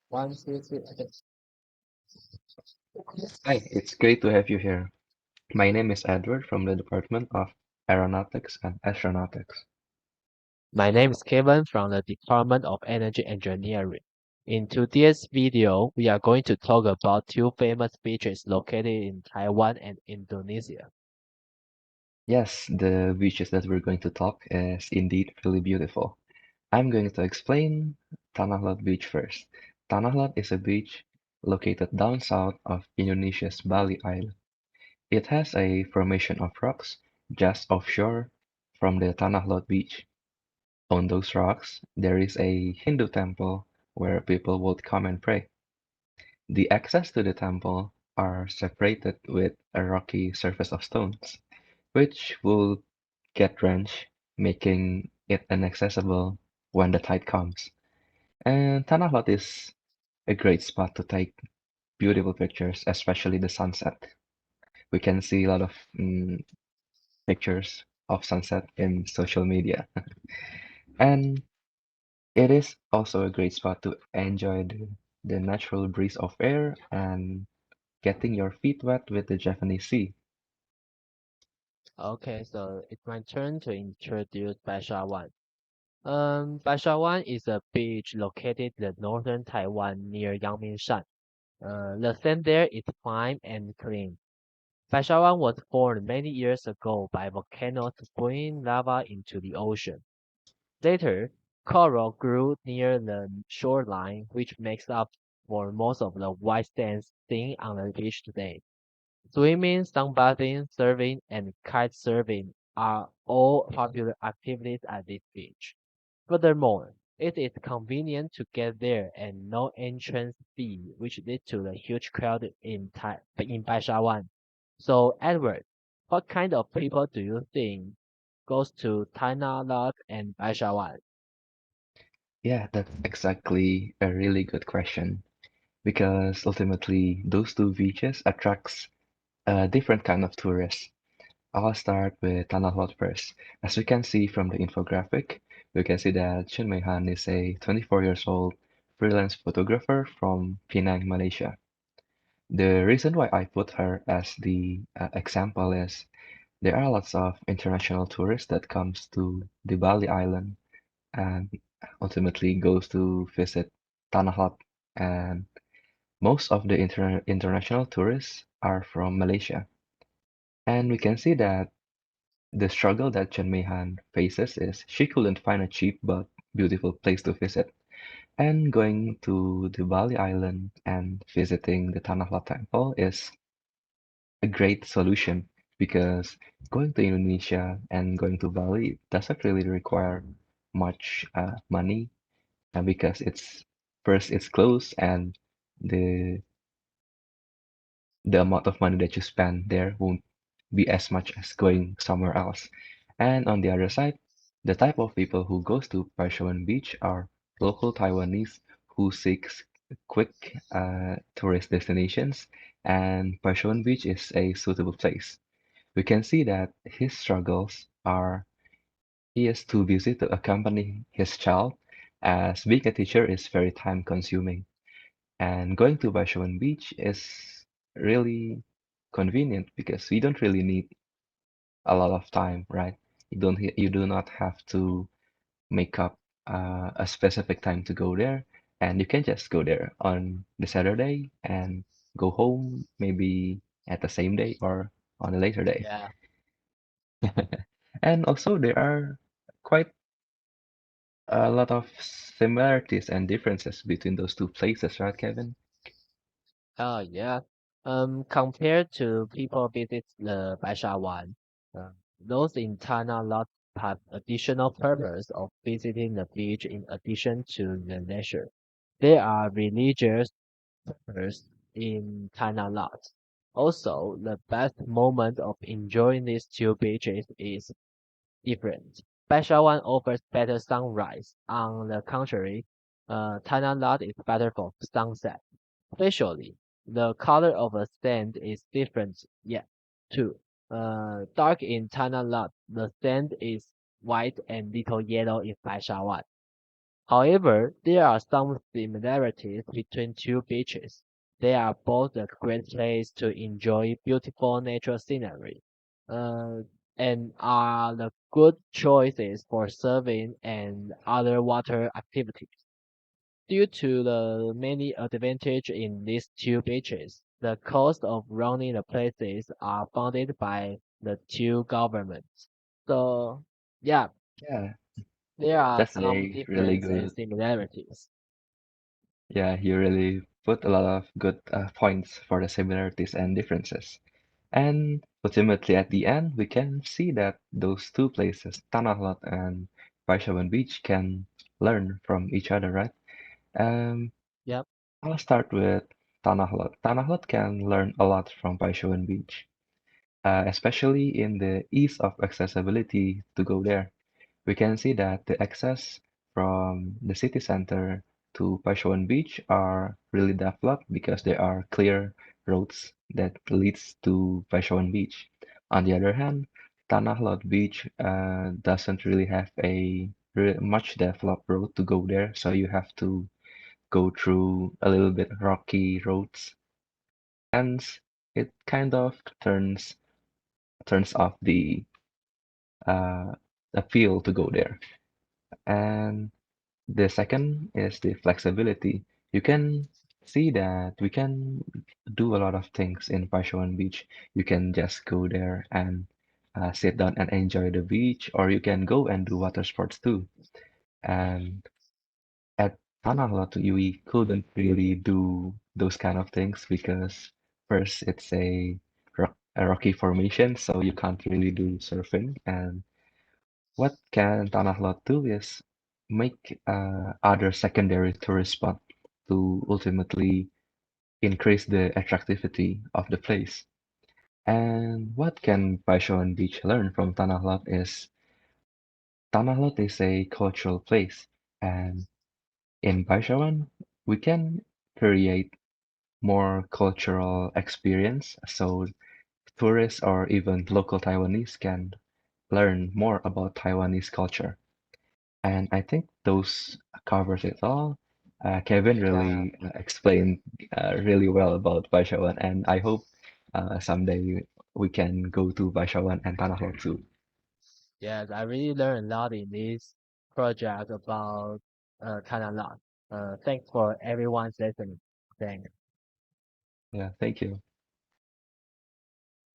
One, two, three. Okay. Hi, it's great to have you here. My name is Edward from the Department of Aeronautics and Astronautics. My name is Kevin from the Department of Energy Engineering. In today's video, we are going to talk about two famous beaches located in Taiwan and Indonesia. Yes, the beaches that we're going to talk is indeed really beautiful. I'm going to explain Tanah Lot Beach first. Tanah Lot is a beach located down south of Indonesia's Bali Island. It has a formation of rocks just offshore from the Tanah Lot Beach. On those rocks, there is a Hindu temple where people would come and pray. The access to the temple are separated with a rocky surface of stones, which will get drenched, making it inaccessible when the tide comes. And Tanah Lot is a great spot to take beautiful pictures, especially the sunset. We can see a lot of pictures of sunset in social media. And it is also a great spot to enjoy the natural breeze of air and getting your feet wet with the Japanese sea. Okay, so it's my turn to introduce Baishawan. Baishawan is a beach located in the northern Taiwan near Yangmingshan. The sand there is fine and clean. Baishawan was formed many years ago by volcanoes spewing lava into the ocean. Later, coral grew near the shoreline, which makes up for most of the white sands seen on the beach today. Swimming, sunbathing, surfing, and kite surfing are all popular activities at this beach. Furthermore, it is convenient to get there and no entrance fee, which leads to the huge crowd in Baishawan. So, Edward, what kind of people do you think goes to Tanah Lot and Baishawan? Yeah, that's exactly a really good question because ultimately those two beaches attracts a different kind of tourists. I'll start with Tanah Lot first. As we can see from the infographic, we can see that Chun Mei Han is a 24 years old freelance photographer from Penang, Malaysia. The reason why I put her as the example is there are lots of international tourists that comes to the Bali Island and ultimately goes to visit Tanah Lot. And most of the international tourists are from Malaysia. And we can see that the struggle that Chen Meihan faces is she couldn't find a cheap but beautiful place to visit. And going to the Bali Island and visiting the Tanah Lot temple is a great solution because going to Indonesia and going to Bali doesn't really require much money because it's first it's close and the the amount of money that you spend there won't be as much as going somewhere else. And on the other side, the type of people who goes to Parshawan Beach are local Taiwanese who seeks quick tourist destinations, and Parshawan Beach is a suitable place. We can see that his struggles are he is too busy to accompany his child, as being a teacher is very time consuming. And going to Baishawan Beach is really convenient because we don't really need a lot of time, right? You do not have to make up a specific time to go there, and you can just go there on the Saturday and go home maybe at the same day or on a later day. Yeah. And also there are quite a lot of similarities and differences between those two places, right, Kevin? Oh, yeah. Compared to people visit the Baishawan, those in Tanah Lot have additional purpose of visiting the beach in addition to the leisure. There are religious purpose in Tanah Lot. Also, the best moment of enjoying these two beaches is different. Baishawan offers better sunrise. On the contrary, Tanah Lot is better for sunset. Visually, the color of the sand is different yet, too. Dark in Tanah Lot, the sand is white and little yellow in Baishawan. However, there are some similarities between two beaches. They are both a great place to enjoy beautiful natural scenery, uh, and are the good choices for surfing and other water activities. Due to the many advantages in these two beaches, the cost of running the places are funded by the two governments. So, yeah, Yeah, there are that's some a really differences and good. similarities. Yeah, you really put a lot of good points for the similarities and differences. And ultimately, at the end, we can see that those two places, Tanah Lot and Baishawan Beach, can learn from each other, right? Um, Yep, I'll start with Tanah Lot. Tanah Lot can learn a lot from Baishawan Beach, especially in the ease of accessibility to go there. We can see that the access from the city center to Paishawan Beach are really developed because there are clear roads that leads to Paishawan Beach. On the other hand, Tanah Lot Beach doesn't really have a much developed road to go there, so you have to go through a little bit rocky roads. Hence, it kind of turns off uh, appeal to go there. And the second is the flexibility. You can see that we can do a lot of things in Pashawan Beach. You can just go there and sit down and enjoy the beach, or you can go and do water sports too. And at Tanah Lot, we couldn't really do those kind of things because first it's a rocky formation, so you can't really do surfing. And what can Tanah Lot do is make other secondary tourist spot to ultimately increase the attractivity of the place. And what can Paishawan Beach learn from Tanah Lot is Tanah Lot is a cultural place, and in Paishawan we can create more cultural experience so tourists or even local Taiwanese can learn more about Taiwanese culture. And I think those covers it all. Kevin yeah, really explained really well about Baishawan, and I hope someday we can go to Baishawan and Tanah Lot too. yes, I really learned a lot in this project about Tanah Lot. Thanks for everyone's listening. Thanks. Yeah, thank you.